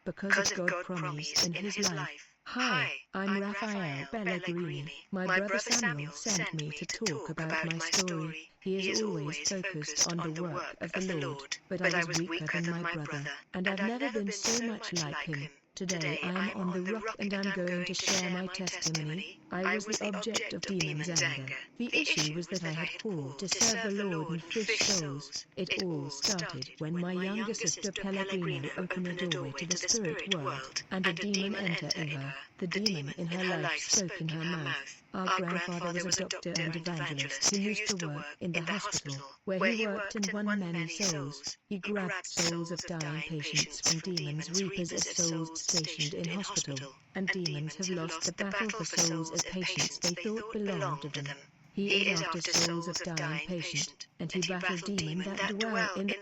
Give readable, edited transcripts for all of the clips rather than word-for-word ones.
because of God promised in his life. Hi, I'm Raphael Pellegrini. My brother Samuel sent me to talk about my story. He is always focused on the work of the Lord, but I was weaker than my brother, and I've never been so much like him. Today I am on the rock and I'm going to share my testimony. I was the object of demons' anger. The issue was that I had called to serve the Lord and fish souls. It all started when my younger sister Pellegrino opened a doorway to the spirit world, and a demon entered in her. The demon in her life spoke in her mouth. Our grandfather was a doctor and evangelist who used to work in the hospital, where he worked and won many souls. He grabbed souls of dying patients from demons' reapers as souls stationed in hospital, and demons have lost the battle for souls as patients they thought belonged to them. He is after souls of dying patient, and he battles demons that dwell in the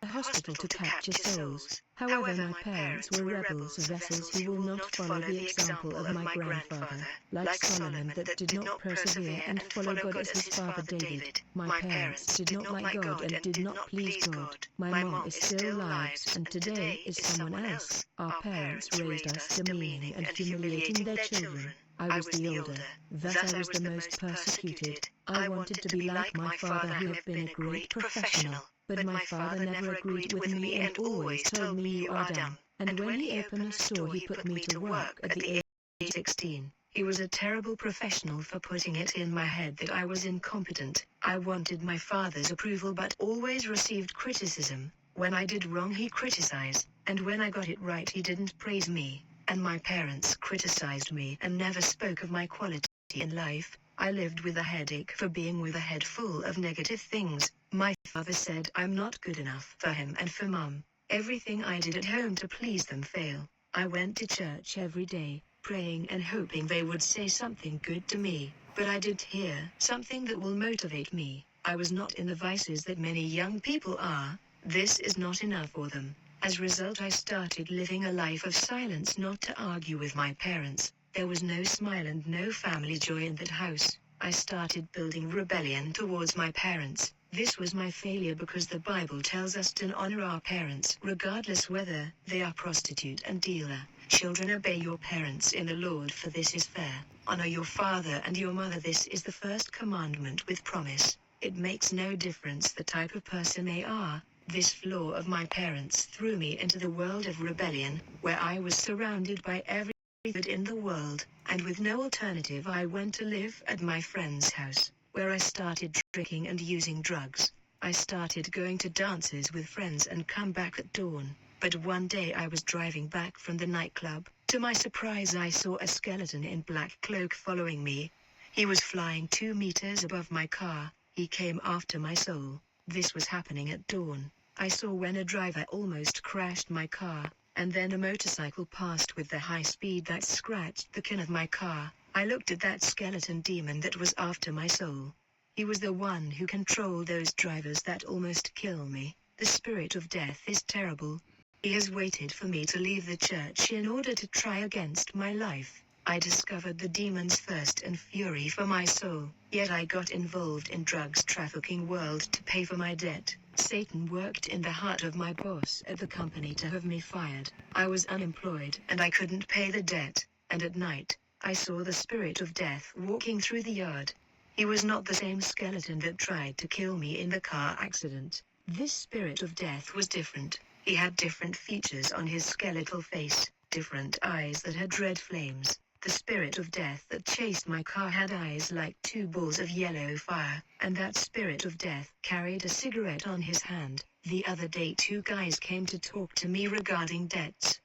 hospital to capture souls. However, my parents were rebels, vessels who will not follow the example of my grandfather, like Solomon that did not persevere and follow God as his father David. My parents did not like God and did not please God. My mom is still alive and today is someone else. Our parents raised us demeaning and humiliating their children. I was the older, thus I was the most persecuted. I wanted to be like my father who had been a great professional. But my father never agreed with me and always told me you are dumb. And when he opened a store he put me to work at the age of 16. He was a terrible professional for putting it in my head that I was incompetent. I wanted my father's approval but always received criticism. When I did wrong he criticized, and when I got it right he didn't praise me. And my parents criticized me and never spoke of my quality in life. I lived with a headache for being with a head full of negative things. My father said I'm not good enough for him and for mom. Everything I did at home to please them failed. I went to church every day, praying and hoping they would say something good to me, but I did hear something that will motivate me. I was not in the vices that many young people are. This is not enough for them. As a result I started living a life of silence, not to argue with my parents. There was no smile and no family joy in that house. I started building rebellion towards my parents. This was my failure because the Bible tells us to honor our parents regardless whether they are prostitute and dealer. Children, obey your parents in the Lord, for this is fair. Honor your father and your mother. This is the first commandment with promise. It makes no difference the type of person they are. This flaw of my parents threw me into the world of rebellion, where I was surrounded by every good in the world, and with no alternative I went to live at my friend's house, where I started drinking and using drugs. I started going to dances with friends and come back at dawn, but one day I was driving back from the nightclub. To my surprise I saw a skeleton in black cloak following me. He was flying 2 meters above my car. He came after my soul. This was happening at dawn. I saw when a driver almost crashed my car, and then a motorcycle passed with the high speed that scratched the can of my car. I looked at that skeleton demon that was after my soul. He was the one who controlled those drivers that almost kill me. The spirit of death is terrible. He has waited for me to leave the church in order to try against my life. I discovered the demon's thirst and fury for my soul, yet I got involved in drugs trafficking world to pay for my debt. Satan worked in the heart of my boss at the company to have me fired. I was unemployed and I couldn't pay the debt, and at night, I saw the spirit of death walking through the yard. He was not the same skeleton that tried to kill me in the car accident. This spirit of death was different. He had different features on his skeletal face, different eyes that had red flames. The spirit of death that chased my car had eyes like 2 balls of yellow fire, and that spirit of death carried a cigarette on his hand. The other day 2 guys came to talk to me regarding debts.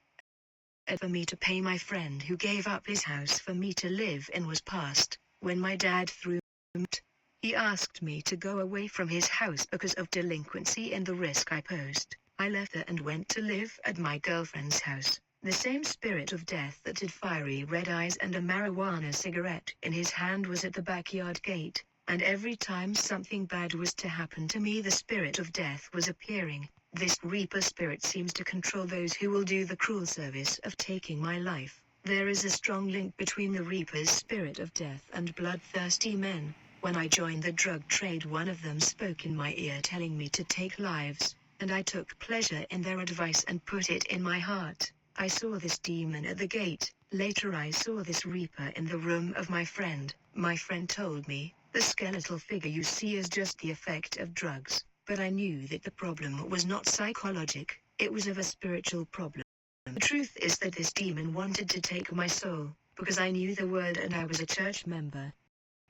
For me to pay my friend who gave up his house for me to live in was past. When my dad threw me out, he asked me to go away from his house because of delinquency and the risk I posed. I left there and went to live at my girlfriend's house. The same spirit of death that had fiery red eyes and a marijuana cigarette in his hand was at the backyard gate, and every time something bad was to happen to me the spirit of death was appearing. This reaper spirit seems to control those who will do the cruel service of taking my life. There is a strong link between the reaper's spirit of death and bloodthirsty men. When I joined the drug trade, one of them spoke in my ear telling me to take lives. and I took pleasure in their advice and put it in my heart. I saw this demon at the gate. Later I saw this reaper in the room of my friend. My friend told me, the skeletal figure you see is just the effect of drugs, but I knew that the problem was not psychologic, it was of a spiritual problem. The truth is that this demon wanted to take my soul, because I knew the word and I was a church member.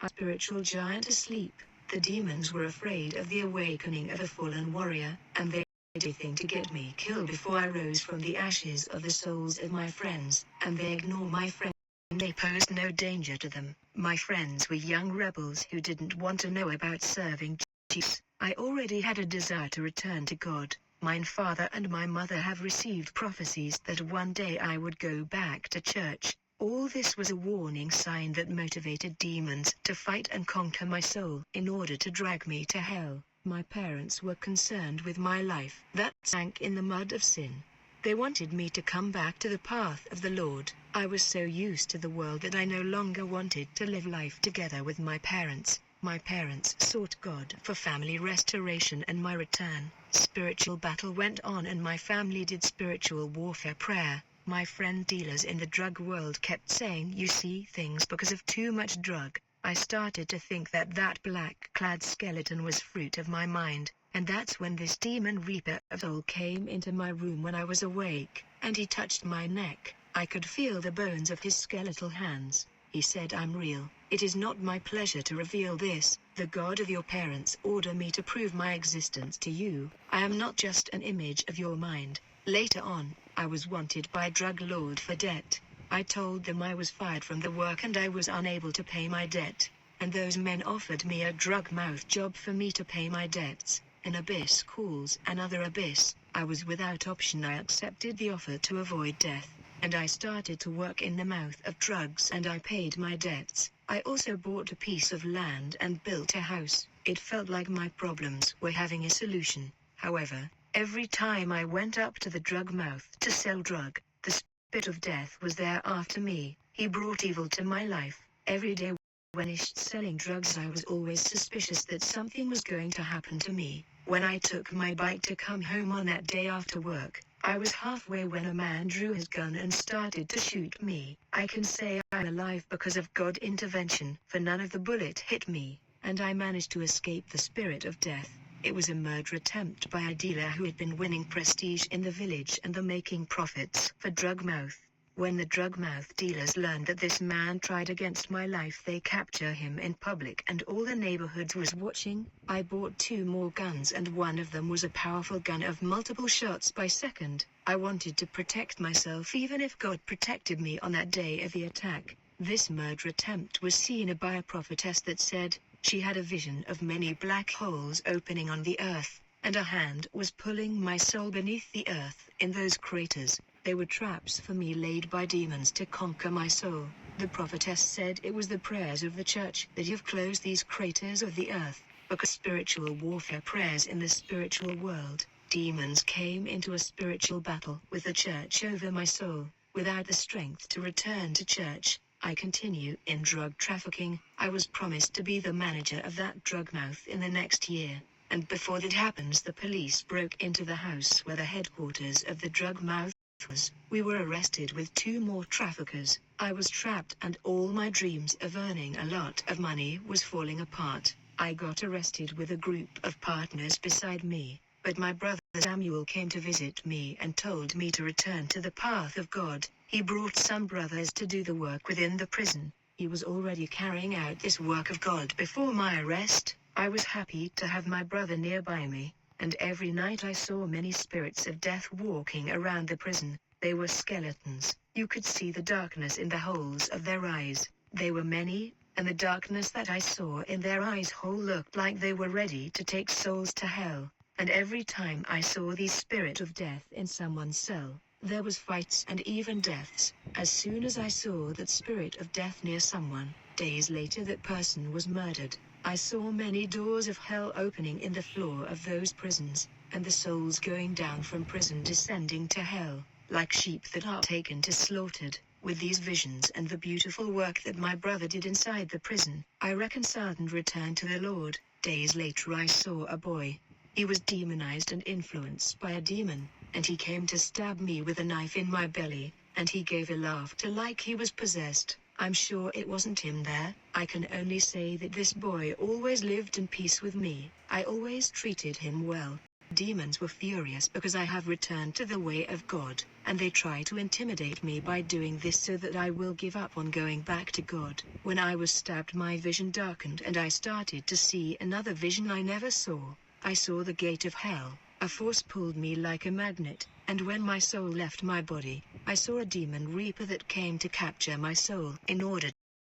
A spiritual giant asleep. The demons were afraid of the awakening of a fallen warrior, and they did everything to get me killed before I rose from the ashes of the souls of my friends, and they ignore my friends. They posed no danger to them. My friends were young rebels who didn't want to know about serving Jesus. I already had a desire to return to God. My father and my mother have received prophecies that one day I would go back to church. All this was a warning sign that motivated demons to fight and conquer my soul in order to drag me to hell. My parents were concerned with my life that sank in the mud of sin. They wanted me to come back to the path of the Lord. I was so used to the world that I no longer wanted to live life together with my parents. My parents sought God for family restoration and my return. Spiritual battle went on and my family did spiritual warfare prayer. My friend dealers in the drug world kept saying you see things because of too much drug. I started to think that that black-clad skeleton was fruit of my mind, and that's when this demon reaper of soul came into my room when I was awake, and he touched my neck. I could feel the bones of his skeletal hands. He said, I'm real. It is not my pleasure to reveal this. The God of your parents ordered me to prove my existence to you. I am not just an image of your mind. Later on, I was wanted by drug lord for debt. I told them I was fired from the work and I was unable to pay my debt. And those men offered me a drug mouth job for me to pay my debts. An abyss calls another abyss. I was without option. I accepted the offer to avoid death. And I started to work in the mouth of drugs and I paid my debts. I also bought a piece of land and built a house. It felt like my problems were having a solution. However, every time I went up to the drug mouth to sell drug, the spirit of death was there after me. He brought evil to my life. Every day when I finished selling drugs I was always suspicious that something was going to happen to me. When I took my bike to come home on that day after work, I was halfway when a man drew his gun and started to shoot me. I can say I'm alive because of God's intervention, for none of the bullet hit me, and I managed to escape the spirit of death. It was a murder attempt by a dealer who had been winning prestige in the village and making profits for drug mouth. When the drug mouth dealers learned that this man tried against my life, they capture him in public and all the neighborhoods was watching. I bought 2 more guns and one of them was a powerful gun of multiple shots by second. I wanted to protect myself even if God protected me on that day of the attack. This murder attempt was seen by a prophetess that said, she had a vision of many black holes opening on the earth, and a hand was pulling my soul beneath the earth in those craters. They were traps for me laid by demons to conquer my soul. The prophetess said it was the prayers of the church that have closed these craters of the earth, because spiritual warfare prayers in the spiritual world. Demons came into a spiritual battle with the church over my soul. Without the strength to return to church, I continue in drug trafficking. I was promised to be the manager of that drug mouth in the next year. And before that happens, the police broke into the house where the headquarters of the drug mouth was. We were arrested with 2 more traffickers. I was trapped and all my dreams of earning a lot of money was falling apart. I got arrested with a group of partners beside me, but my brother Samuel came to visit me and told me to return to the path of God. He brought some brothers to do the work within the prison. He was already carrying out this work of God before my arrest. I was happy to have my brother nearby me, and every night I saw many spirits of death walking around the prison. They were skeletons. You could see the darkness in the holes of their eyes. They were many, and the darkness that I saw in their eyes hole looked like they were ready to take souls to hell. And every time I saw the spirit of death in someone's cell, there was fights and even deaths. As soon as I saw that spirit of death near someone, days later that person was murdered. I saw many doors of hell opening in the floor of those prisons, and the souls going down from prison descending to hell, like sheep that are taken to slaughtered. With these visions and the beautiful work that my brother did inside the prison, I reconciled and returned to the Lord. Days later I saw a boy. He was demonized and influenced by a demon, and he came to stab me with a knife in my belly, and he gave a laughter like he was possessed. I'm sure it wasn't him there. I can only say that this boy always lived in peace with me. I always treated him well. Demons were furious because I have returned to the way of God, and they try to intimidate me by doing this so that I will give up on going back to God. When I was stabbed, my vision darkened and I started to see another vision I never saw. I saw the gate of hell. A force pulled me like a magnet, and when my soul left my body, I saw a demon reaper that came to capture my soul in order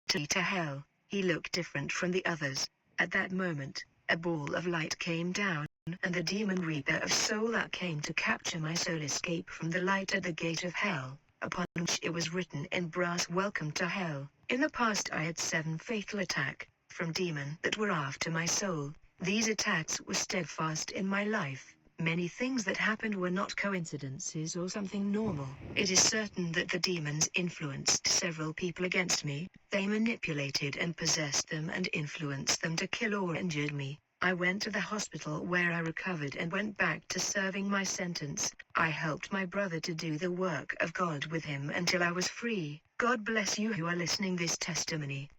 to hell. He looked different from the others. At that moment, a ball of light came down, and the demon reaper of soul that came to capture my soul escaped from the light at the gate of hell, upon which it was written in brass, "Welcome to hell." In the past I had 7 fatal attacks from demons that were after my soul. These attacks were steadfast in my life. Many things that happened were not coincidences or something normal. It is certain that the demons influenced several people against me. They manipulated and possessed them and influenced them to kill or injure me. I went to the hospital where I recovered and went back to serving my sentence. I helped my brother to do the work of God with him until I was free. God bless you who are listening this testimony.